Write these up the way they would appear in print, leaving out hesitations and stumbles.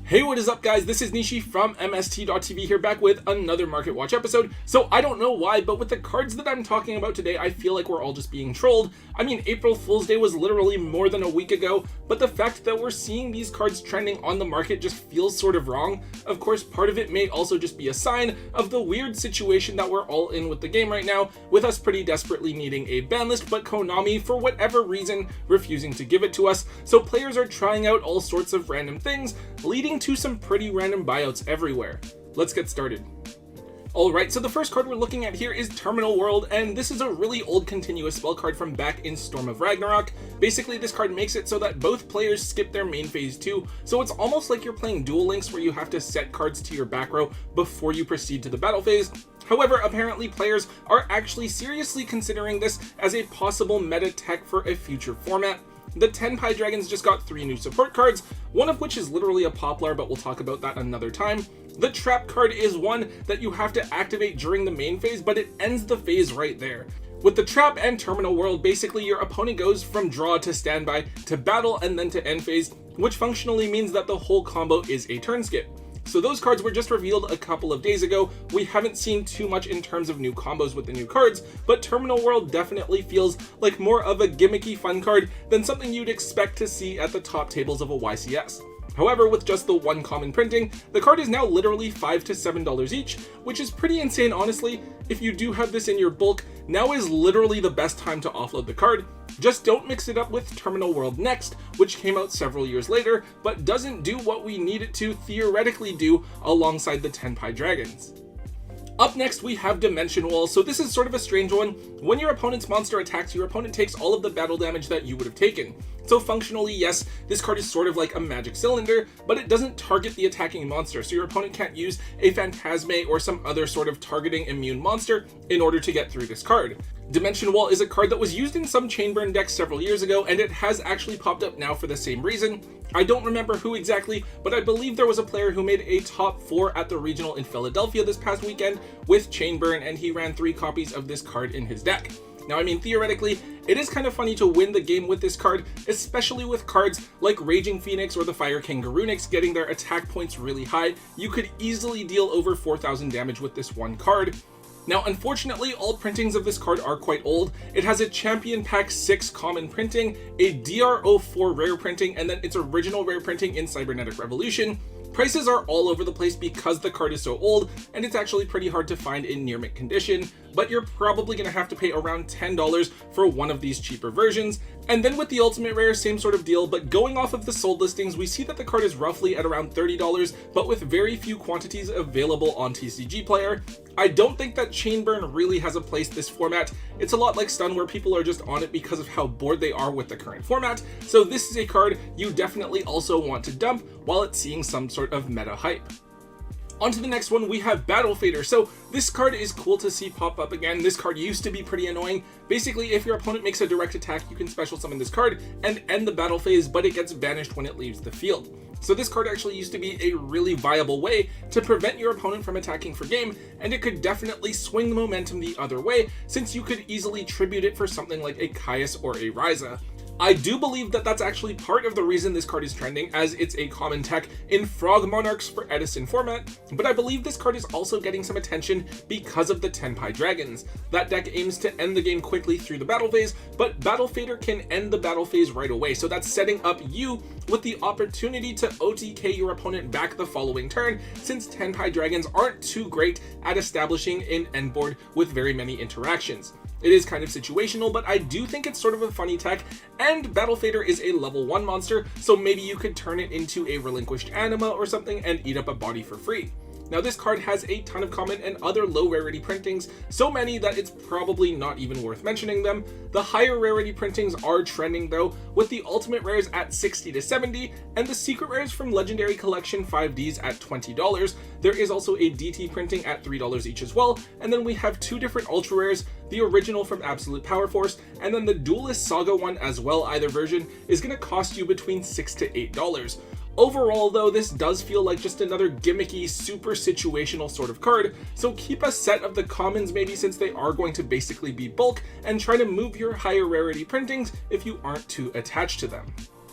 Hey, what is up guys? This is Nishi from MST.TV here, back with another Market Watch episode. So I don't know why, but with the cards that I'm talking about today, I feel like we're all just being trolled. I mean, April Fool's Day was literally more than a week ago, but the fact that we're seeing these cards trending on the market just feels sort of wrong. Of course, part of it may also just be a sign of the weird situation that we're all in with the game right now, with us pretty desperately needing a ban list, but Konami, for whatever reason, refusing to give it to us. So players are trying out all sorts of random things, leading to some pretty random buyouts everywhere. Let's get started. Alright, so the first card we're looking at here is Terminal World, and this is a really old continuous spell card from back in Storm of Ragnarok. Basically, this card makes it so that both players skip their main phase too, so it's almost like you're playing Duel Links where you have to set cards to your back row before you proceed to the battle phase. However, apparently players are actually seriously considering this as a possible meta tech for a future format. The 10 Pi Dragons just got 3 new support cards, one of which is literally a Poplar, but we'll talk about that another time. The Trap card is one that you have to activate during the main phase, but it ends the phase right there. With the Trap and Terminal World, basically your opponent goes from draw to standby to battle and then to end phase, which functionally means that the whole combo is a turn skip. So those cards were just revealed a couple of days ago. We haven't seen too much in terms of new combos with the new cards, but Terminal World definitely feels like more of a gimmicky fun card than something you'd expect to see at the top tables of a YCS. However, with just the one common printing, the card is now literally $5 to $7 each, which is pretty insane honestly. If you do have this in your bulk, now is literally the best time to offload the card. Just don't mix it up with Terminal World Next, which came out several years later, but doesn't do what we need it to theoretically do alongside the 10 Pi Dragons. Up next, we have Dimension Wall. So this is sort of a strange one. When your opponent's monster attacks, your opponent takes all of the battle damage that you would have taken. So functionally, yes, this card is sort of like a magic cylinder, but it doesn't target the attacking monster, so your opponent can't use a Phantasme or some other sort of targeting immune monster in order to get through this card. Dimension Wall is a card that was used in some Chainburn decks several years ago, and it has actually popped up now for the same reason. I don't remember who exactly, but I believe there was a player who made a top 4 at the regional in Philadelphia this past weekend with Chainburn, and he ran 3 copies of this card in his deck. Now, I mean, theoretically, it is kind of funny to win the game with this card, especially with cards like Raging Phoenix or the Fire King Garunix getting their attack points really high. You could easily deal over 4,000 damage with this one card. Now, unfortunately, all printings of this card are quite old. It has a Champion Pack 6 common printing, a DR04 rare printing, and then its original rare printing in Cybernetic Revolution. Prices are all over the place because the card is so old, and it's actually pretty hard to find in near mint condition, but you're probably going to have to pay around $10 for one of these cheaper versions. And then with the Ultimate Rare, same sort of deal, but going off of the sold listings, we see that the card is roughly at around $30, but with very few quantities available on TCG Player. I don't think that Chainburn really has a place this format. It's a lot like Stun, where people are just on it because of how bored they are with the current format, so this is a card you definitely also want to dump while it's seeing some sort of meta hype. On to the next one, we have Battle Fader. So this card is cool to see pop up again. This card used to be pretty annoying. Basically, if your opponent makes a direct attack, you can special summon this card and end the battle phase, but it gets banished when it leaves the field. So this card actually used to be a really viable way to prevent your opponent from attacking for game, and it could definitely swing the momentum the other way, since you could easily tribute it for something like a Caius or a Ryza. I do believe that that's actually part of the reason this card is trending, as it's a common tech in Frog Monarchs for Edison format, but I believe this card is also getting some attention because of the 10 Pi Dragons. That deck aims to end the game quickly through the battle phase, but Battle Fader can end the battle phase right away, so that's setting up you with the opportunity to OTK your opponent back the following turn, since 10 Pi Dragons aren't too great at establishing an end board with very many interactions. It is kind of situational, but I do think it's sort of a funny tech, and Battle Fader is a level 1 monster, so maybe you could turn it into a Relinquished Anima or something and eat up a body for free. Now this card has a ton of common and other low rarity printings, so many that it's probably not even worth mentioning them. The higher rarity printings are trending though, with the ultimate rares at 60 to 70 and the secret rares from Legendary Collection 5Ds at $20. There is also a DT printing at $3 each as well, and then we have 2 different ultra rares, the original from Absolute Power Force, and then the Duelist Saga one as well. Either version is going to cost you between $6 to $8. Overall though, this does feel like just another gimmicky, super situational sort of card, so keep a set of the commons maybe, since they are going to basically be bulk, and try to move your higher rarity printings if you aren't too attached to them.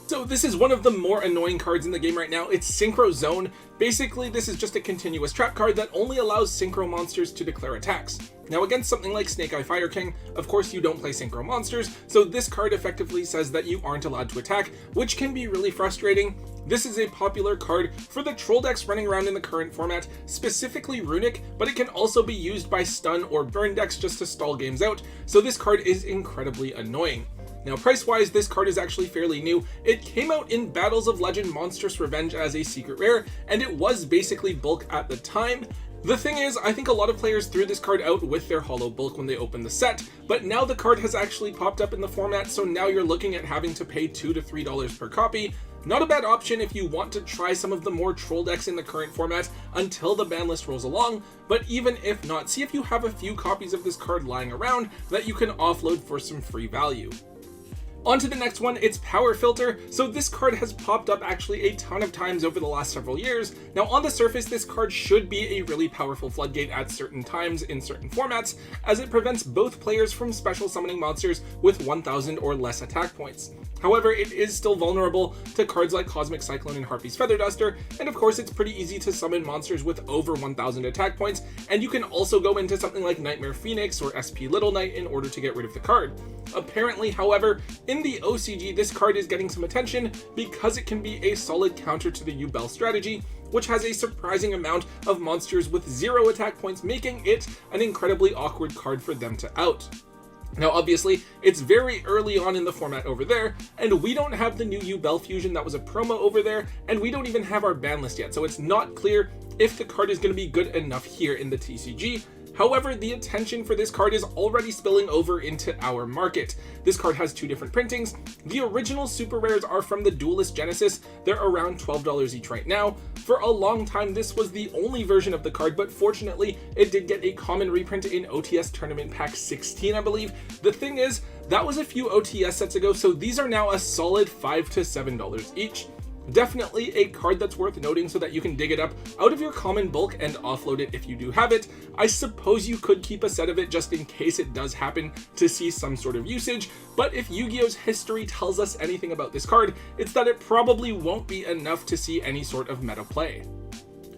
So this is one of the more annoying cards in the game right now. It's Synchro Zone. Basically, this is just a continuous trap card that only allows synchro monsters to declare attacks. Now against something like Snake Eye Fire King, of course you don't play synchro monsters, so this card effectively says that you aren't allowed to attack, which can be really frustrating. This is a popular card for the troll decks running around in the current format, specifically Runic, but it can also be used by stun or burn decks just to stall games out, so this card is incredibly annoying. Now price-wise, this card is actually fairly new. It came out in Battles of Legend Monstrous Revenge as a secret rare, and it was basically bulk at the time. The thing is, I think a lot of players threw this card out with their holo bulk when they opened the set, but now the card has actually popped up in the format, so now you're looking at having to pay $2 to $3 per copy. Not a bad option if you want to try some of the more troll decks in the current format until the ban list rolls along, but even if not, see if you have a few copies of this card lying around that you can offload for some free value. On to the next one, it's Power Filter. So this card has popped up actually a ton of times over the last several years. Now on the surface, this card should be a really powerful floodgate at certain times in certain formats, as it prevents both players from special summoning monsters with 1000 or less attack points. However, it is still vulnerable to cards like Cosmic Cyclone and Harpy's Feather Duster, and of course it's pretty easy to summon monsters with over 1000 attack points, and you can also go into something like Nightmare Phoenix or SP Little Knight in order to get rid of the card. Apparently, however, in the OCG, this card is getting some attention because it can be a solid counter to the yugioh strategy, which has a surprising amount of monsters with 0 attack points, making it an incredibly awkward card for them to out. Now obviously, it's very early on in the format over there, and we don't have the new yugioh fusion that was a promo over there, and we don't even have our ban list yet, so it's not clear if the card is going to be good enough here in the TCG. However, the attention for this card is already spilling over into our market. This card has 2 different printings. The original super rares are from the Duelist Genesis. They're around $12 each right now. For a long time, this was the only version of the card, but fortunately, it did get a common reprint in OTS Tournament Pack 16, I believe. The thing is, that was a few OTS sets ago, so these are now a solid $5 to $7 each. Definitely a card that's worth noting so that you can dig it up out of your common bulk and offload it if you do have it. I suppose you could keep a set of it just in case it does happen to see some sort of usage, but if Yu-Gi-Oh's history tells us anything about this card, it's that it probably won't be enough to see any sort of meta play.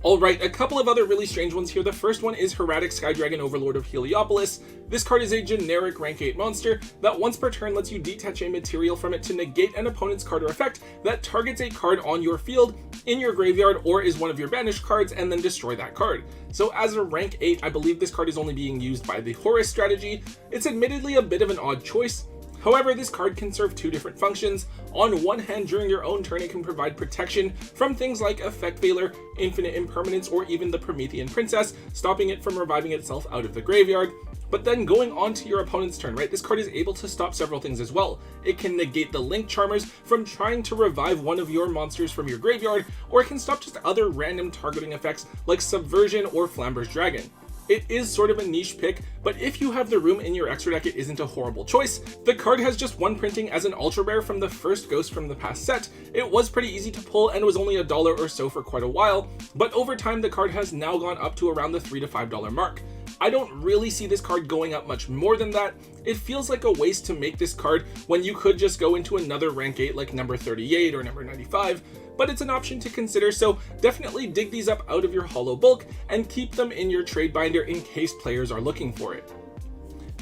Alright, a couple of other really strange ones here. The first one is Herotic Sky Dragon, Overlord of Heliopolis. This card is a generic rank 8 monster that once per turn lets you detach a material from it to negate an opponent's card or effect that targets a card on your field, in your graveyard, or is one of your banished cards, and then destroy that card. So as a rank 8, I believe this card is only being used by the Horus strategy. It's admittedly a bit of an odd choice. However, this card can serve 2 different functions. On one hand, during your own turn, it can provide protection from things like Effect Veiler, Infinite Impermanence, or even the Promethean Princess, stopping it from reviving itself out of the graveyard. But then going on to your opponent's turn, right, this card is able to stop several things as well. It can negate the Link Charmers from trying to revive one of your monsters from your graveyard, or it can stop just other random targeting effects like Subversion or Flamber's Dragon. It is sort of a niche pick, but if you have the room in your extra deck, it isn't a horrible choice. The card has just 1 printing as an ultra rare from the first Ghost from the past set. It was pretty easy to pull and was only $1 or so for quite a while, but over time the card has now gone up to around the $3 to $5 mark. I don't really see this card going up much more than that. It feels like a waste to make this card when you could just go into another rank 8 like number 38 or number 95, but it's an option to consider, so definitely dig these up out of your holo bulk and keep them in your trade binder in case players are looking for it.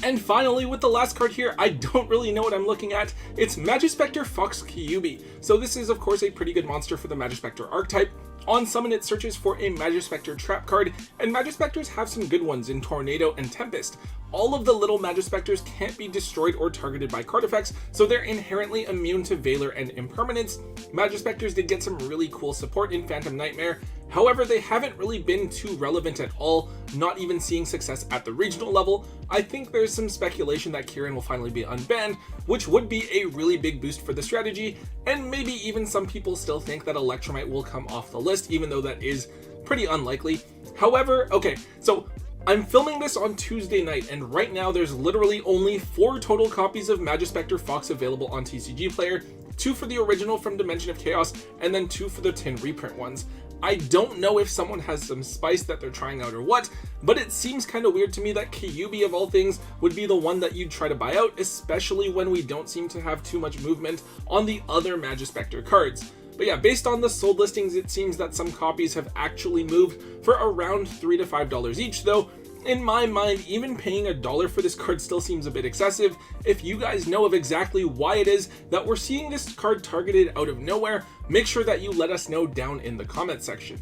And finally, with the last card here, I don't really know what I'm looking at. It's Magis Spectre Fox Kyuubi. So this is of course a pretty good monster for the Magis Spectre archetype. On summon, it searches for a Magis Spectre trap card, and Magis Spectres have some good ones in Tornado and Tempest. All of the little Magis Spectres can't be destroyed or targeted by card effects, so they're inherently immune to Veiler and Impermanence. Magis Spectres did get some really cool support in Phantom Nightmare. However, they haven't really been too relevant at all, not even seeing success at the regional level. I think there's some speculation that Kieran will finally be unbanned, which would be a really big boost for the strategy, and maybe even some people still think that Electromite will come off the list, even though that is pretty unlikely. However, okay, so I'm filming this on Tuesday night, and right now there's literally only 4 total copies of Magis Spectre Fox available on TCG Player. 2 for the original from Dimension of Chaos, and then 2 for the tin reprint ones. I don't know if someone has some spice that they're trying out or what, but it seems kind of weird to me that Kyuubi of all things would be the one that you'd try to buy out, especially when we don't seem to have too much movement on the other Magis Spectre cards. But yeah, based on the sold listings, it seems that some copies have actually moved for around $3 to $5 each, though in my mind, even paying $1 for this card still seems a bit excessive. If you guys know of exactly why it is that we're seeing this card targeted out of nowhere, make sure that you let us know down in the comment section.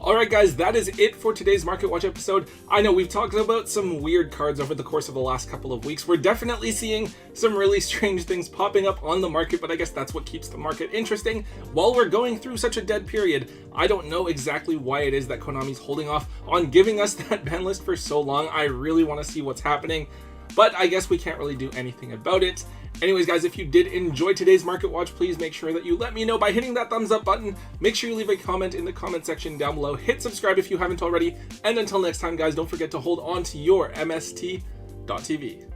Alright guys, that is it for today's Market Watch episode. I know we've talked about some weird cards over the course of the last couple of weeks. We're definitely seeing some really strange things popping up on the market, but I guess that's what keeps the market interesting. While we're going through such a dead period, I don't know exactly why it is that Konami's holding off on giving us that ban list for so long. I really want to see what's happening, but I guess we can't really do anything about it. Anyways guys, if you did enjoy today's Market Watch, please make sure that you let me know by hitting that thumbs up button. Make sure you leave a comment in the comment section down below. Hit subscribe if you haven't already. And until next time guys, don't forget to hold on to your MST.TV.